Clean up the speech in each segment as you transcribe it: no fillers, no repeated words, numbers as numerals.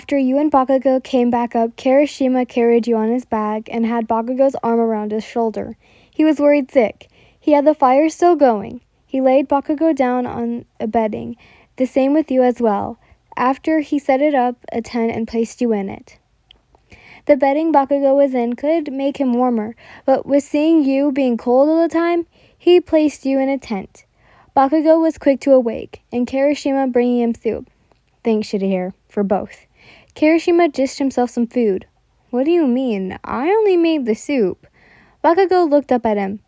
After you and Bakugou came back up, Kirishima carried you on his back and had Bakugou's arm around his shoulder. He was worried sick. He had the fire still going. He laid Bakugou down on a bedding, the same with you as well. After he set it up a tent and placed you in it. The bedding Bakugou was in could make him warmer, but with seeing you being cold all the time, he placed you in a tent. Bakugou was quick to awake, and Kirishima bringing him soup. Thanks, Shitty for both. Kirishima dished himself some food. What do you mean? I only made the soup. Bakugou looked up at him.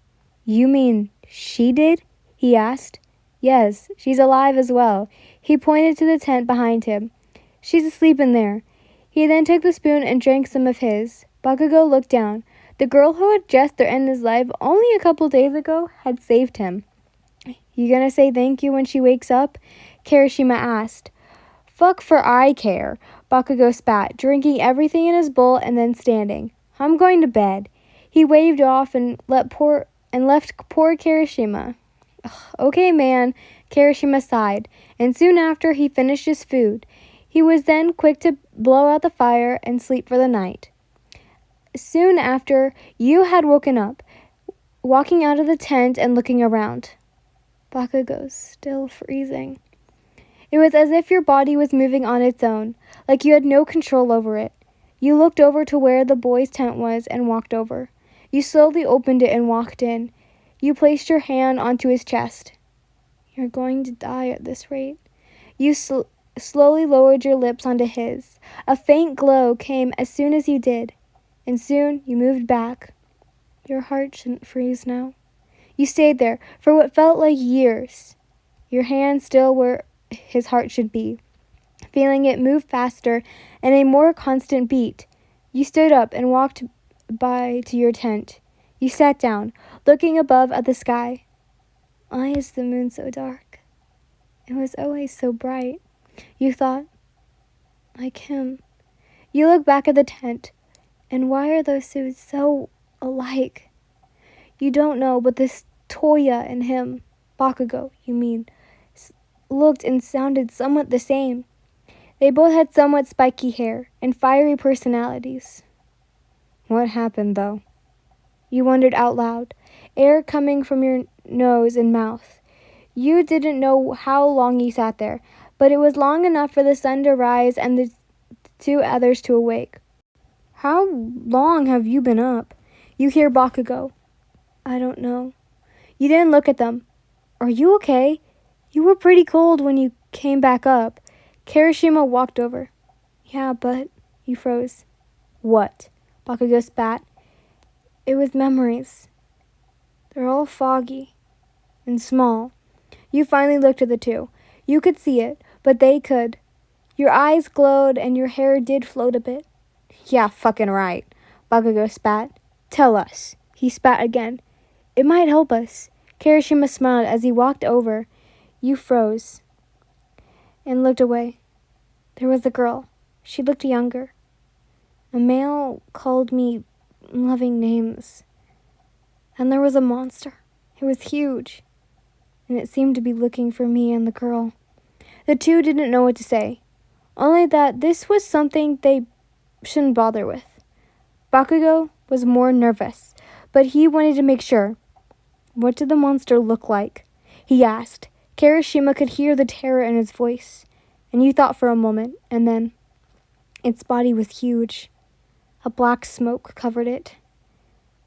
You mean she did? He asked. Yes, she's alive as well. He pointed to the tent behind him. She's asleep in there. He then took the spoon and drank some of his. Bakugou looked down. The girl who had just threatened his life only a couple days ago had saved him. You gonna say thank you when she wakes up? Kirishima asked. Fuck for I care, Bakugou spat, drinking everything in his bowl and then standing. I'm going to bed. He waved off and left poor Kirishima. Okay, man, Kirishima sighed, and soon after he finished his food. He was then quick to blow out the fire and sleep for the night. Soon after, you had woken up, walking out of the tent and looking around. Bakugou still freezing. It was as if your body was moving on its own, like you had no control over it. You looked over to where the boy's tent was and walked over. You slowly opened it and walked in. You placed your hand onto his chest. You're going to die at this rate. You slowly lowered your lips onto his. A faint glow came as soon as you did, and soon you moved back. Your heart shouldn't freeze now. You stayed there for what felt like years. Your hand still where his heart should be, feeling it move faster and a more constant beat. You stood up and walked by to your tent. You sat down, looking above at the sky. Why is the moon so dark? It was always so bright. You thought, like him. You look back at the tent, and why are those suits so alike? You don't know, but this Toya and him, Bakugou, you mean, looked and sounded somewhat the same. They both had somewhat spiky hair and fiery personalities. What happened, though? You wondered out loud, air coming from your nose and mouth. You didn't know how long you sat there, but it was long enough for the sun to rise and the two others to awake. How long have you been up? You hear Bakugou. I don't know. You didn't look at them. Are you okay? You were pretty cold when you came back up. Kirishima walked over. Yeah, but... You froze. What? Bakugou spat. It was memories. They're all foggy and small. You finally looked at the two. You could see it, but they could. Your eyes glowed and your hair did float a bit. Yeah, fucking right, Bakugou spat. Tell us. He spat again. It might help us. Kirishima smiled as he walked over. You froze and looked away. There was a girl. She looked younger. A male called me loving names. And there was a monster. It was huge. And it seemed to be looking for me and the girl. The two didn't know what to say. Only that this was something they shouldn't bother with. Bakugou was more nervous, but he wanted to make sure. What did the monster look like? He asked. Kirishima could hear the terror in his voice, and you thought for a moment, and then its body was huge. A black smoke covered it.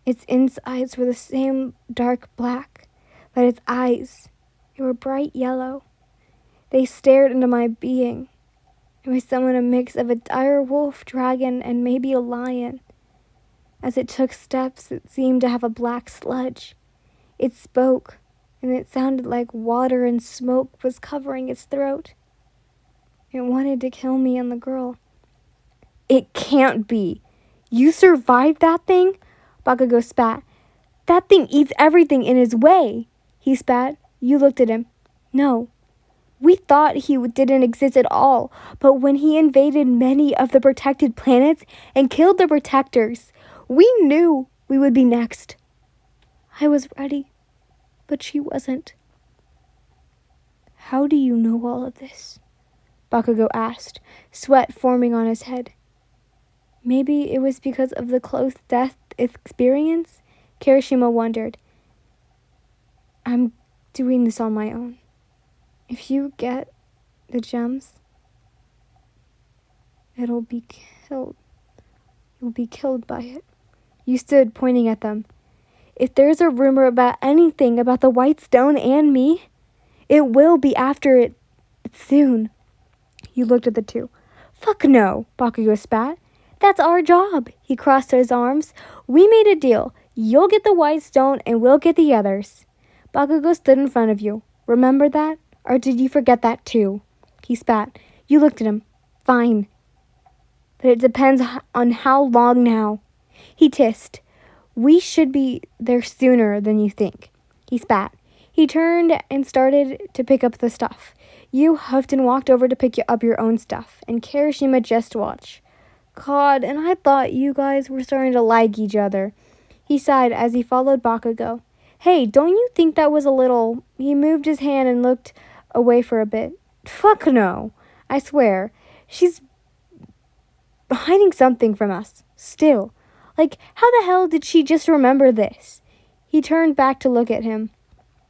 Its insides were the same dark black, but its eyes, they were bright yellow. They stared into my being. It was somewhat a mix of a dire wolf, dragon, and maybe a lion. As it took steps, it seemed to have a black sludge. It spoke, and it sounded like water and smoke was covering its throat. It wanted to kill me and the girl. It can't be. You survived that thing? Bakugou spat. That thing eats everything in its way. He spat. You looked at him. No. We thought he didn't exist at all, but when he invaded many of the protected planets and killed the protectors, we knew we would be next. I was ready, but she wasn't. How do you know all of this? Bakugou asked, sweat forming on his head. Maybe it was because of the close death experience? Kirishima wondered. I'm doing this on my own. If you get the gems, it'll be killed. You'll be killed by it. You stood pointing at them. If there's a rumor about anything about the white stone and me, it will be after it soon. You looked at the two. Fuck no, Bakugou spat. That's our job. He crossed his arms. We made a deal. You'll get the white stone and we'll get the others. Bakugou stood in front of you. Remember that? Or did you forget that too? He spat. You looked at him. Fine. But it depends on how long now. He hissed. We should be there sooner than you think. He spat. He turned and started to pick up the stuff. You huffed and walked over to pick up your own stuff, and Kirishima just watched. God, and I thought you guys were starting to like each other. He sighed as he followed Bakugou. Hey, don't you think that was a little... He moved his hand and looked away for a bit. Fuck no. I swear. She's hiding something from us. Still. Like, how the hell did she just remember this? He turned back to look at him.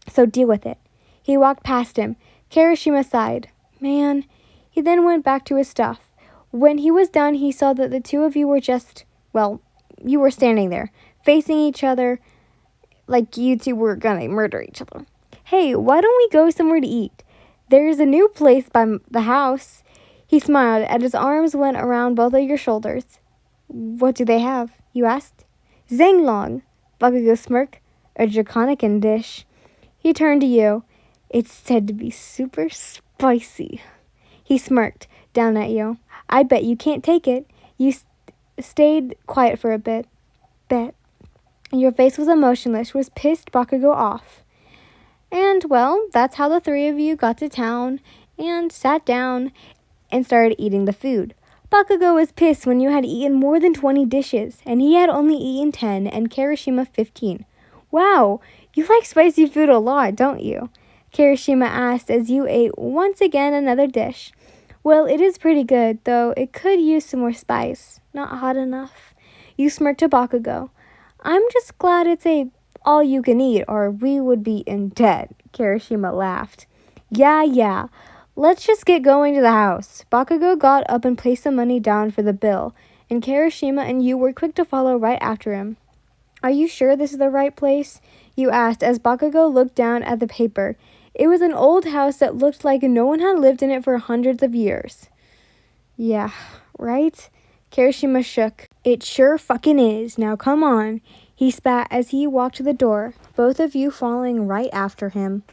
So deal with it. He walked past him. Kirishima sighed. Man. He then went back to his stuff. When he was done, he saw that the two of you were you were standing there, facing each other like you two were gonna murder each other. Hey, why don't we go somewhere to eat? There's a new place by the house. He smiled as his arms went around both of your shoulders. What do they have? You asked. Zanglong, Bakugou smirked. A draconican dish. He turned to you. It's said to be super spicy. He smirked down at you. I bet you can't take it. You stayed quiet for a bit. Bet. Your face was emotionless, was pissed Bakugou off. And, well, that's how the three of you got to town and sat down and started eating the food. Bakugou was pissed when you had eaten more than 20 dishes, and he had only eaten 10 and Kirishima 15. Wow, you like spicy food a lot, don't you? Kirishima asked as you ate once again another dish. Well, it is pretty good, though it could use some more spice. Not hot enough. You smirked to Bakugou. I'm just glad it's all you can eat, or we would be in debt. Kirishima laughed. Yeah. Let's just get going to the house. Bakugou got up and placed some money down for the bill, and Kirishima and you were quick to follow right after him. Are you sure this is the right place? You asked as Bakugou looked down at the paper. It was an old house that looked like no one had lived in it for hundreds of years. Yeah, right? Kirishima shook. It sure fucking is. Now come on. He spat as he walked to the door, both of you following right after him.